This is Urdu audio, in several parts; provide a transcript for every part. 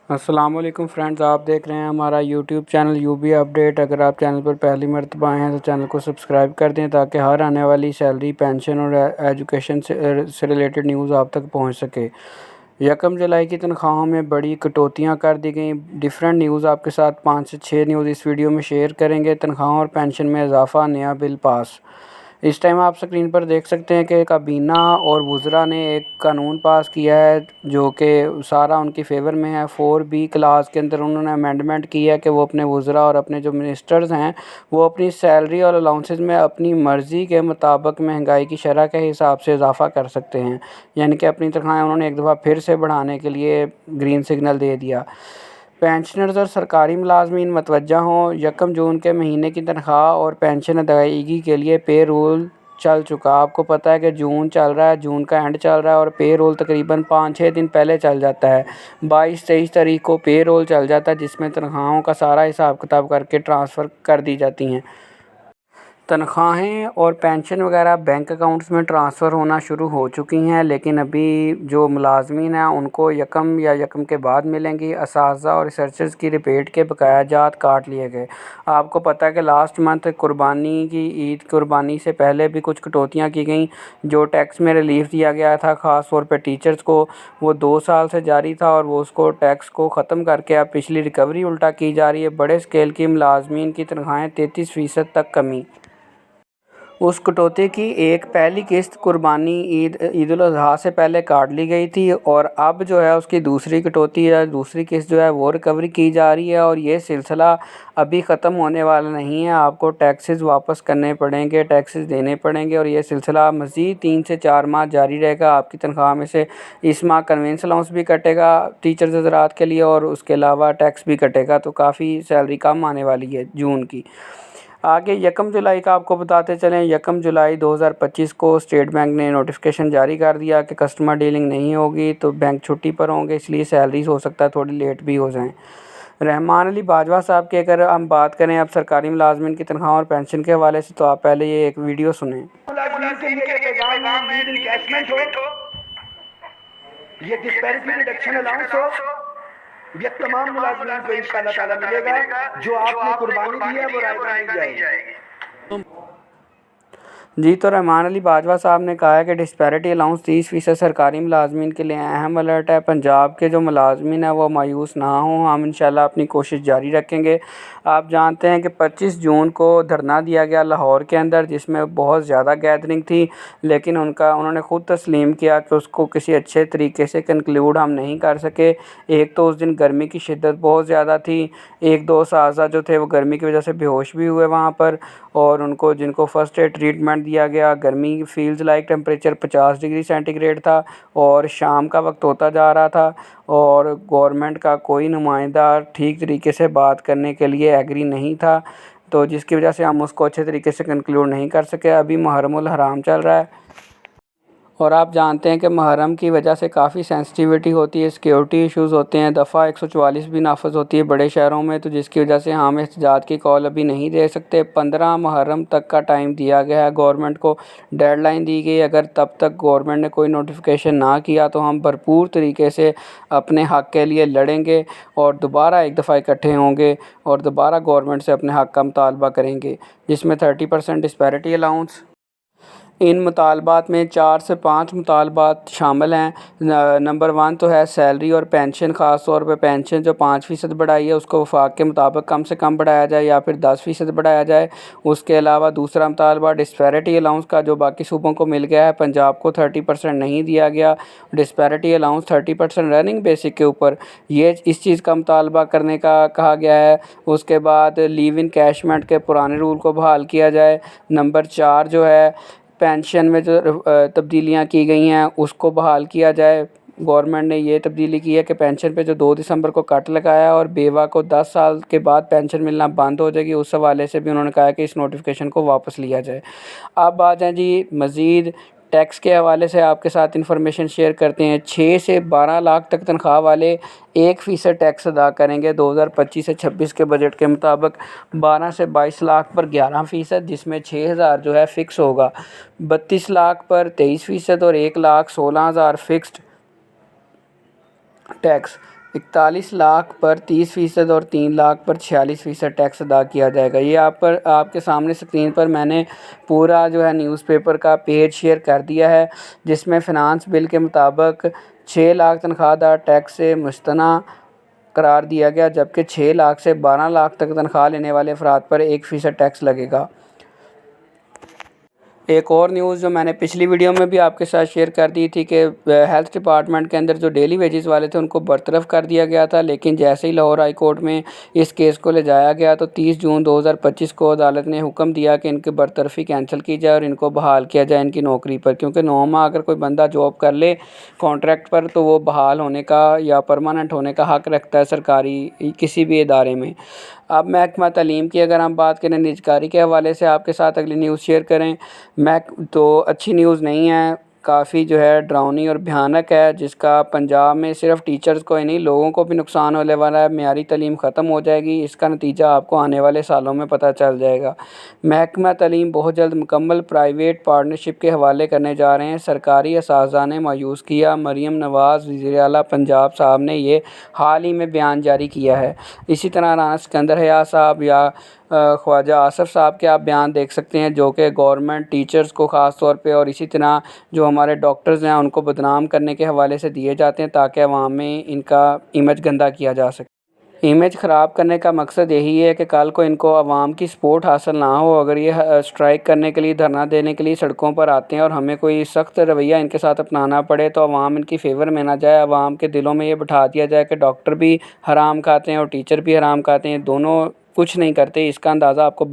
السلام علیکم فرینڈز، آپ دیکھ رہے ہیں ہمارا YouTube channel U B update. اگر آپ چینل پر پہلی مرتبہ آئے ہیں تو چینل کو سبسکرائب کر دیں تاکہ ہر آنے والی سیلری، پینشن اور ایجوکیشن سے ریلیٹڈ نیوز آپ تک پہنچ سکے۔ یکم جولائی کی تنخواہوں میں بڑی کٹوتیاں کر دی گئیں۔ ڈیفرنٹ نیوز آپ کے ساتھ 5 سے 6 نیوز اس ویڈیو میں شیئر کریں گے۔ تنخواہوں اور پینشن میں اضافہ، نیا بل پاس۔ اس ٹائم آپ سکرین پر دیکھ سکتے ہیں کہ کابینہ اور وزراء نے ایک قانون پاس کیا ہے جو کہ سارا ان کی فیور میں ہے۔ 4B کلاس کے اندر انہوں نے امینڈمنٹ کی ہے کہ وہ اپنے وزراء اور اپنے جو منسٹرز ہیں وہ اپنی سیلری اور الاؤنسز میں اپنی مرضی کے مطابق مہنگائی کی شرح کے حساب سے اضافہ کر سکتے ہیں، یعنی کہ اپنی تنخواہیں انہوں نے ایک دفعہ پھر سے بڑھانے کے لیے گرین سگنل دے دیا۔ پینشنرز اور سرکاری ملازمین متوجہ ہوں، یکم جون کے مہینے کی تنخواہ اور پینشن ادائیگی کے لیے پے رول چل چکا۔ آپ کو پتہ ہے کہ جون چل رہا ہے، جون کا اینڈ چل رہا ہے اور پے رول تقریباً 5-6 دن پہلے چل جاتا ہے۔ 22-23 تاریخ کو پے رول چل جاتا ہے جس میں تنخواہوں کا سارا حساب کتاب کر کے ٹرانسفر کر دی جاتی ہیں۔ تنخواہیں اور پینشن وغیرہ بینک اکاؤنٹس میں ٹرانسفر ہونا شروع ہو چکی ہیں، لیکن ابھی جو ملازمین ہیں ان کو یکم یا یکم کے بعد ملیں گی۔ اساتذہ اور ریسرچرز کی ریبیٹ کے بقایا جات کاٹ لیے گئے۔ آپ کو پتہ ہے کہ لاسٹ منتھ قربانی کی عید، قربانی سے پہلے بھی کچھ کٹوتیاں کی گئیں۔ جو ٹیکس میں ریلیف دیا گیا تھا خاص طور پہ ٹیچرز کو، وہ 2 سال سے جاری تھا اور وہ اس کو ٹیکس کو ختم کر کے اب پچھلی ریکوری الٹا کی جا رہی ہے۔ بڑے اسکیل کی ملازمین کی تنخواہیں 33% تک کمی۔ اس کٹوتی کی ایک پہلی قسط قربانی عید الاضحیٰ سے پہلے کاٹ لی گئی تھی اور اب جو ہے اس کی دوسری کٹوتی یا دوسری قسط جو ہے وہ ریکوری کی جا رہی ہے اور یہ سلسلہ ابھی ختم ہونے والا نہیں ہے۔ آپ کو ٹیکسز واپس کرنے پڑیں گے، ٹیکسز دینے پڑیں گے اور یہ سلسلہ مزید 3 سے 4 ماہ جاری رہے گا۔ آپ کی تنخواہ میں سے اس ماہ کنوینس الاؤنس بھی کٹے گا ٹیچرز حضرات کے لیے اور اس کے علاوہ ٹیکس بھی کٹے گا، تو کافی سیلری کم آنے والی ہے جون کی۔ آگے یکم جولائی کا آپ کو بتاتے چلیں، یکم جولائی 2025 کو اسٹیٹ بینک نے نوٹیفیکیشن جاری کر دیا کہ کسٹمر ڈیلنگ نہیں ہوگی تو بینک چھٹی پر ہوں گے، اس لیے سیلریز ہو سکتا ہے تھوڑی لیٹ بھی ہو جائیں۔ رحمان علی باجوہ صاحب کی اگر ہم بات کریں اب سرکاری ملازمین کی تنخواہ اور پینشن کے حوالے سے، تو آپ پہلے یہ ایک ویڈیو سنیں۔ ملازمین کے لیے یہ پیغام ہے، نیڈ انکیشمنٹ ہو، یہ ڈسپیرٹی ریڈکشن الاؤنس ہو، یہ تمام ملازمین کو انشاءاللہ تعالی ملے گا۔ جو آپ نے قربانی دی ہے وہ رائگاں نہیں جائے گی۔ جی، تو رحمان علی باجوہ صاحب نے کہا ہے کہ ڈسپیرٹی الاؤنس 30% سرکاری ملازمین کے لیے اہم الرٹ ہے۔ پنجاب کے جو ملازمین ہیں وہ مایوس نہ ہوں، ہم انشاءاللہ اپنی کوشش جاری رکھیں گے۔ آپ جانتے ہیں کہ 25 جون کو دھرنا دیا گیا لاہور کے اندر جس میں بہت زیادہ گیدرنگ تھی، لیکن انہوں نے خود تسلیم کیا کہ اس کو کسی اچھے طریقے سے کنکلیوڈ ہم نہیں کر سکے۔ ایک تو اس دن گرمی کی شدت بہت زیادہ تھی، 1-2 اساتذہ جو تھے وہ گرمی کی وجہ سے بے ہوش بھی ہوئے وہاں پر، اور جن کو فرسٹ ایڈ ٹریٹمنٹ دیا گیا۔ گرمی feels like temperature 50 degree centigrade تھا اور شام کا وقت ہوتا جا رہا تھا اور گورنمنٹ کا کوئی نمائندہ ٹھیک طریقے سے بات کرنے کے لیے ایگری نہیں تھا، تو جس کی وجہ سے ہم اس کو اچھے طریقے سے کنکلیوڈ نہیں کر سکے۔ ابھی محرم الحرام چل رہا ہے اور آپ جانتے ہیں کہ محرم کی وجہ سے کافی سینسٹیوٹی ہوتی ہے، سیکیورٹی ایشوز ہوتے ہیں، دفعہ 144 بھی نافذ ہوتی ہے بڑے شہروں میں، تو جس کی وجہ سے ہم احتجاج کی کال ابھی نہیں دے سکتے۔ 15 محرم تک کا ٹائم دیا گیا ہے، گورنمنٹ کو ڈیڈ لائن دی گئی۔ اگر تب تک گورنمنٹ نے کوئی نوٹیفیکیشن نہ کیا تو ہم بھرپور طریقے سے اپنے حق کے لیے لڑیں گے اور دوبارہ ایک دفعہ اکٹھے ہوں گے اور دوبارہ گورنمنٹ سے اپنے حق کا مطالبہ کریں گے، جس میں 30% ڈسپیرٹی الاؤنس۔ ان مطالبات میں 4 سے 5 مطالبات شامل ہیں۔ نمبر 1 تو ہے سیلری اور پینشن، خاص طور پہ پینشن جو 5% بڑھائی ہے اس کو وفاق کے مطابق کم سے کم بڑھایا جائے یا پھر 10% بڑھایا جائے۔ اس کے علاوہ دوسرا مطالبہ ڈسپیرٹی الاؤنس کا جو باقی صوبوں کو مل گیا ہے، پنجاب کو 30% نہیں دیا گیا۔ ڈسپیرٹی الاؤنس 30% رننگ بیسک کے اوپر، یہ اس چیز کا مطالبہ کرنے کا کہا گیا ہے۔ اس کے بعد لیو انکیشمنٹ کے پرانے رول کو بحال کیا جائے۔ نمبر 4 جو ہے پینشن میں جو تبدیلیاں کی گئی ہیں اس کو بحال کیا جائے۔ گورنمنٹ نے یہ تبدیلی کی ہے کہ پینشن پہ جو 2 دسمبر کو کٹ لگایا اور بیوہ کو 10 سال کے بعد پینشن ملنا بند ہو جائے گی، اس حوالے سے بھی انہوں نے کہا ہے کہ اس نوٹیفیکیشن کو واپس لیا جائے۔ اب آ جائیں جی مزید ٹیکس کے حوالے سے آپ کے ساتھ انفارمیشن شیئر کرتے ہیں۔ 6 سے 12 لاکھ تک تنخواہ والے 1% ٹیکس ادا کریں گے 2025 سے 26 کے بجٹ کے مطابق۔ 12 سے 22 لاکھ پر 11%، جس میں 6,000 جو ہے فکس ہوگا۔ 32 لاکھ پر 23% اور 1,16,000 فکسڈ ٹیکس۔ 41 لاکھ پر 30% اور 3 لاکھ پر 46% ٹیکس ادا کیا جائے گا۔ یہ آپ کے سامنے اسکرین پر میں نے پورا جو ہے نیوز پیپر کا پیج شیئر کر دیا ہے، جس میں فنانس بل کے مطابق 6 لاکھ تنخواہ دار ٹیکس سے مستثنی قرار دیا گیا، جبکہ 6 لاکھ سے 12 لاکھ تک تنخواہ لینے والے افراد پر 1% ٹیکس لگے گا۔ ایک اور نیوز جو میں نے پچھلی ویڈیو میں بھی آپ کے ساتھ شیئر کر دی تھی کہ ہیلتھ ڈپارٹمنٹ کے اندر جو ڈیلی ویجز والے تھے ان کو برطرف کر دیا گیا تھا، لیکن جیسے ہی لاہور ہائی کورٹ میں اس کیس کو لے جایا گیا تو 30 جون 2025 کو عدالت نے حکم دیا کہ ان کی برطرفی کینسل کی جائے اور ان کو بحال کیا جائے ان کی نوکری پر، کیونکہ 9 ماہ اگر کوئی بندہ جاب کر لے کانٹریکٹ پر تو وہ بحال ہونے کا یا پرماننٹ ہونے کا حق رکھتا ہے سرکاری کسی بھی ادارے میں۔ اب محکمہ تعلیم کی اگر ہم بات کریں نجکاری کے حوالے سے آپ کے ساتھ اگلی نیوز شیئر کریں تو اچھی نیوز نہیں ہے، کافی جو ہے ڈراؤنی اور بھیانک ہے، جس کا پنجاب میں صرف ٹیچرز کو ہی نہیں لوگوں کو بھی نقصان ہونے والا ہے۔ معیاری تعلیم ختم ہو جائے گی، اس کا نتیجہ آپ کو آنے والے سالوں میں پتہ چل جائے گا۔ محکمہ تعلیم بہت جلد مکمل پرائیویٹ پارٹنرشپ کے حوالے کرنے جا رہے ہیں، سرکاری اساتذہ نے مایوس کیا۔ مریم نواز وزیر اعلیٰ پنجاب صاحب نے یہ حال ہی میں بیان جاری کیا ہے۔ اسی طرح رانا سکندر حیا صاحب یا خواجہ آصف صاحب کے آپ بیان دیکھ سکتے ہیں، جو کہ گورنمنٹ ٹیچرز کو خاص طور پہ اور اسی طرح جو ہمارے ڈاکٹرز ہیں ان کو بدنام کرنے کے حوالے سے دیے جاتے ہیں تاکہ عوام میں ان کا امیج گندا کیا جا سکے۔ امیج خراب کرنے کا مقصد یہی ہے کہ کل کو ان کو عوام کی سپورٹ حاصل نہ ہو۔ اگر یہ اسٹرائک کرنے کے لیے دھرنا دینے کے لیے سڑکوں پر آتے ہیں اور ہمیں کوئی سخت رویہ ان کے ساتھ اپنانا پڑے تو عوام ان کی فیور میں نہ جائے، عوام کے دلوں میں یہ بٹھا دیا جائے کہ ڈاکٹر بھی حرام کھاتے ہیں اور ٹیچر بھی حرام کھاتے ہیں، دونوں کچھ نہیں کرتے۔ اس کا اندازہ آپ کو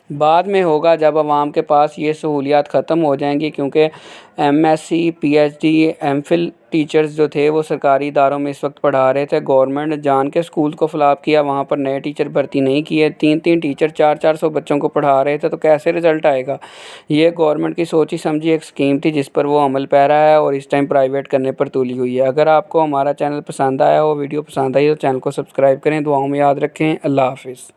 بعد میں ہوگا جب عوام کے پاس یہ سہولیات ختم ہو جائیں گی، کیونکہ M S C P H D M Phil teachers جو تھے وہ سرکاری اداروں میں اس وقت پڑھا رہے تھے۔ گورنمنٹ نے جان کے اسکول کو فلاپ کیا، وہاں پر نئے ٹیچر بھرتی نہیں کیے، 3 ٹیچر 400 بچوں کو پڑھا رہے تھے، تو کیسے رزلٹ آئے گا؟ یہ گورنمنٹ کی سوچی سمجھی ایک اسکیم تھی جس پر وہ عمل پیرا ہے اور اس ٹائم پرائیویٹ کرنے پر تولی ہوئی ہے۔ اگر آپ کو ہمارا چینل پسند آیا ہو، ویڈیو پسند آئی تو چینل کو سبسکرائب کریں، دعاؤں میں یاد رکھیں۔ اللہ حافظ۔